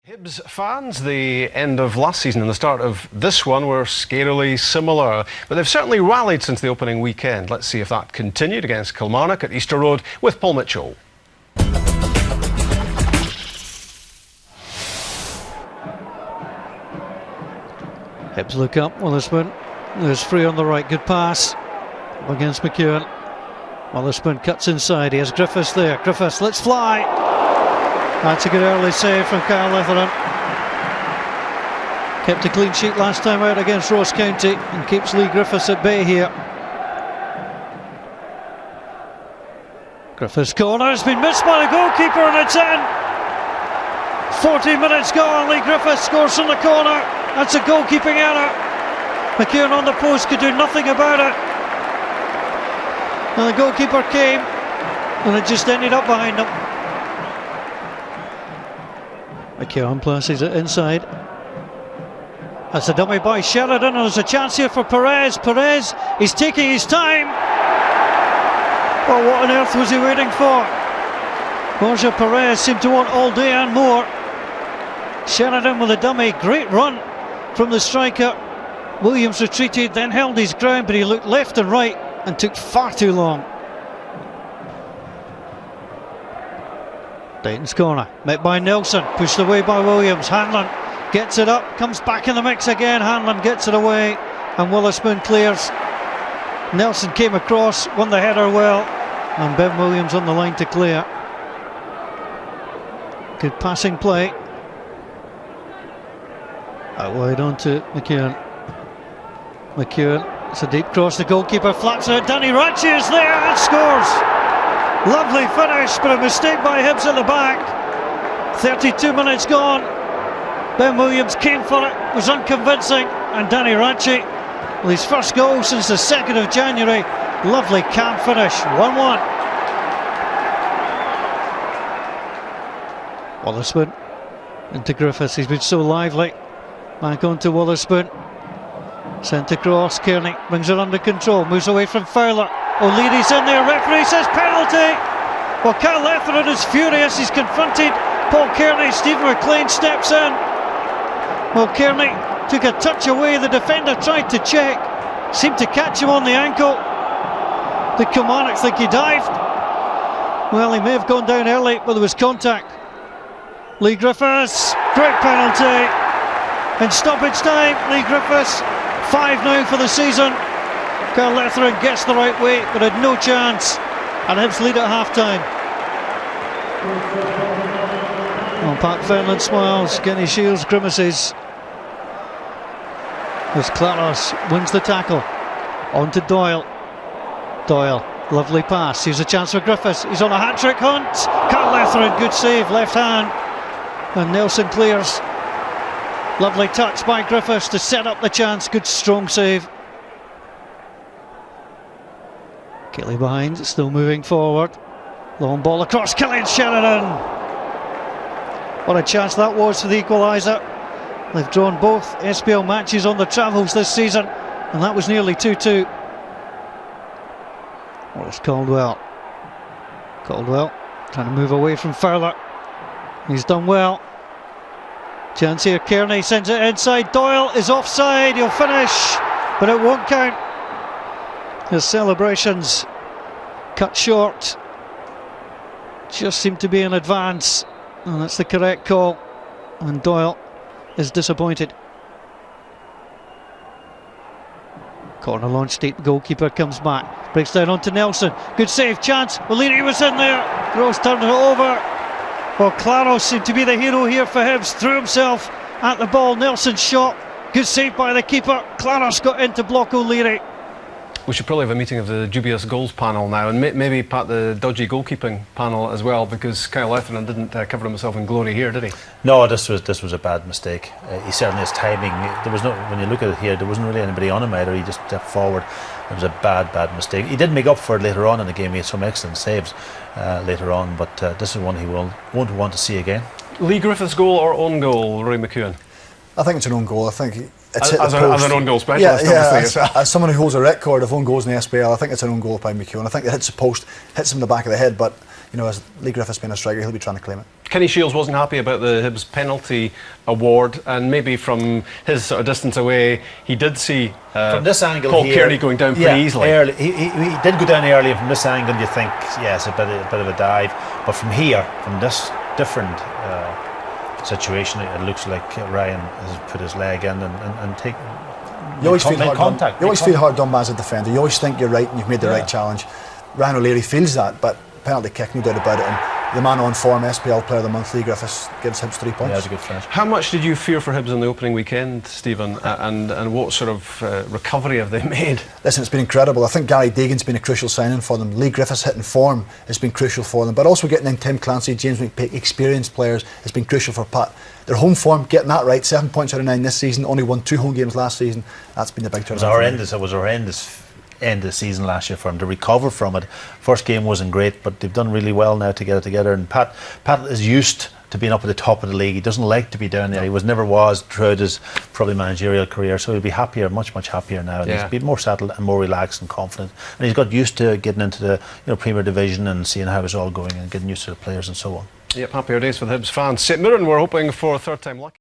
Hibs fans, the end of last season and the start of this one were scarily similar, but they've certainly rallied since the opening weekend. Let's see if that continued against Kilmarnock at Easter Road with Paul Mitchell. Hibs look up, Witherspoon. There's free on the right, good pass against McKeown. Witherspoon cuts inside, he has Griffiths there. Griffiths, let's fly! That's a good early save from Letheren. Kept a clean sheet last time out against Ross County and keeps Lee Griffiths at bay here. Griffiths' corner has been missed by the goalkeeper and it's in. 40 minutes gone, Lee Griffiths scores from the corner. That's a goalkeeping error. McKeown on the post could do nothing about it. And the goalkeeper came and it just ended up behind him. McKeown places it inside. That's a dummy by Sheridan, and there's a chance here for Perez. Perez, he's taking his time. Well, what on earth was he waiting for? Borja Perez seemed to want all day and more. Sheridan with a dummy, great run from the striker. Williams retreated, then held his ground, but he looked left and right and took far too long. Dayton's corner, met by Nelson, pushed away by Williams. Hanlon gets it up, comes back in the mix again. Hanlon gets it away, and Witherspoon clears. Nelson came across, won the header well, and Ben Williams on the line to clear. Good passing play. Out wide on to McKeown. McKeown, it's a deep cross, the goalkeeper flaps it. Danny Racchi is there and scores. Lovely finish, but a mistake by Hibs at the back. 32 minutes gone. Ben Williams came for it, was unconvincing, and Danny Racchi, with his first goal since the 2nd of January. Lovely calm finish, 1-1. Witherspoon into Griffiths, he's been so lively. Back on to Witherspoon. Sent across, Kearney brings it under control, moves away from Fowler. O'Leary's in there, referee says penalty. Well, Letheren is furious, he's confronted Paul Kearney. Stephen McLean steps in. Well, Kearney took a touch away, the defender tried to check, seemed to catch him on the ankle. Did Kilmarnock think he dived? Well, he may have gone down early, but there was contact. Lee Griffiths, great penalty. In stoppage time, Lee Griffiths, 5 now for the season. Letheren gets the right way, but had no chance, and Hibs lead at half-time. Well, Pat Fenlon smiles, Kenny Shields grimaces as Claros wins the tackle. On to Doyle. Doyle, lovely pass, here's a chance for Griffiths, he's on a hat-trick hunt. Letheren, good save, left hand, and Nelson clears. Lovely touch by Griffiths to set up the chance, good strong save. Killie behind, still moving forward. Long ball across, Killie and Sheridan. What a chance that was for the equaliser. They've drawn both SPL matches on the travels this season, and that was nearly 2-2. Well, it's Caldwell. Caldwell trying to move away from Fowler. He's done well. Chance here, Kearney sends it inside. Doyle is offside, he'll finish, but it won't count. His celebrations cut short. Just seemed to be in advance, and that's the correct call. And Doyle is disappointed. Corner launched, deep, goalkeeper comes back, breaks down onto Nelson. Good save, chance. O'Leary was in there. Gros turned it over. Well, Claros seemed to be the hero here for Hibs. Threw himself at the ball. Nelson shot. Good save by the keeper. Claros got in to block O'Leary. We should probably have a meeting of the dubious goals panel now, and maybe Pat, the dodgy goalkeeping panel as well, because Letheren didn't cover himself in glory here, did he? No, this was a bad mistake. He certainly has timing. There was no, when you look at it here, there wasn't really anybody on him either. He just stepped forward. It was a bad mistake. He did make up for it later on in the game. He had some excellent saves later on, but this is one he won't want to see again. Lee Griffiths' goal or own goal, Roy McKeown? I think it's an own goal. I think it's as an own goal specialist, as someone who holds a record of own goals in the SPL, I think it's an own goal by McKeown. I think it hits the post, hits him in the back of the head, but you know, as Lee Griffiths being a striker, he'll be trying to claim it. Kenny Shields wasn't happy about the Hibs penalty award, and maybe from his sort of distance away, he did see from this angle Paul here, Kearney going down pretty easily. Early. He did go down early, and from this angle you think, yes, a bit of a dive. But from here, from this different situation, it looks like Ryan has put his leg in and take. You always feel hard contact. You always feel hard done by as a defender. You always think you're right and you've made the right challenge. Ryan O'Leary feels that, but penalty kick, no doubt about it. And the man on form, SPL Player of the Month, Lee Griffiths, gives Hibs 3 points. Yeah, that's a good finish. How much did you fear for Hibs on the opening weekend, Stephen, and what sort of recovery have they made? Listen, it's been incredible. I think Gary Deegan's been a crucial signing for them. Lee Griffiths hitting form has been crucial for them, but also getting in Tim Clancy, James McPake, experienced players has been crucial for Pat. Their home form, getting that right, 7 points out of 9 this season, only won 2 home games last season. That's been the big turnaround. It was horrendous end of the season last year for him to recover from it. First game wasn't great, but they've done really well now to get it together. And Pat is used to being up at the top of the league. He doesn't like to be down there. He never was throughout his probably managerial career, so he'll be happier, much happier now. And he's been more settled and more relaxed and confident. And he's got used to getting into the Premier Division and seeing how it's all going and getting used to the players and so on. Yep, happier days for the Hibs fans. St Mirren, we're hoping for a third time lucky.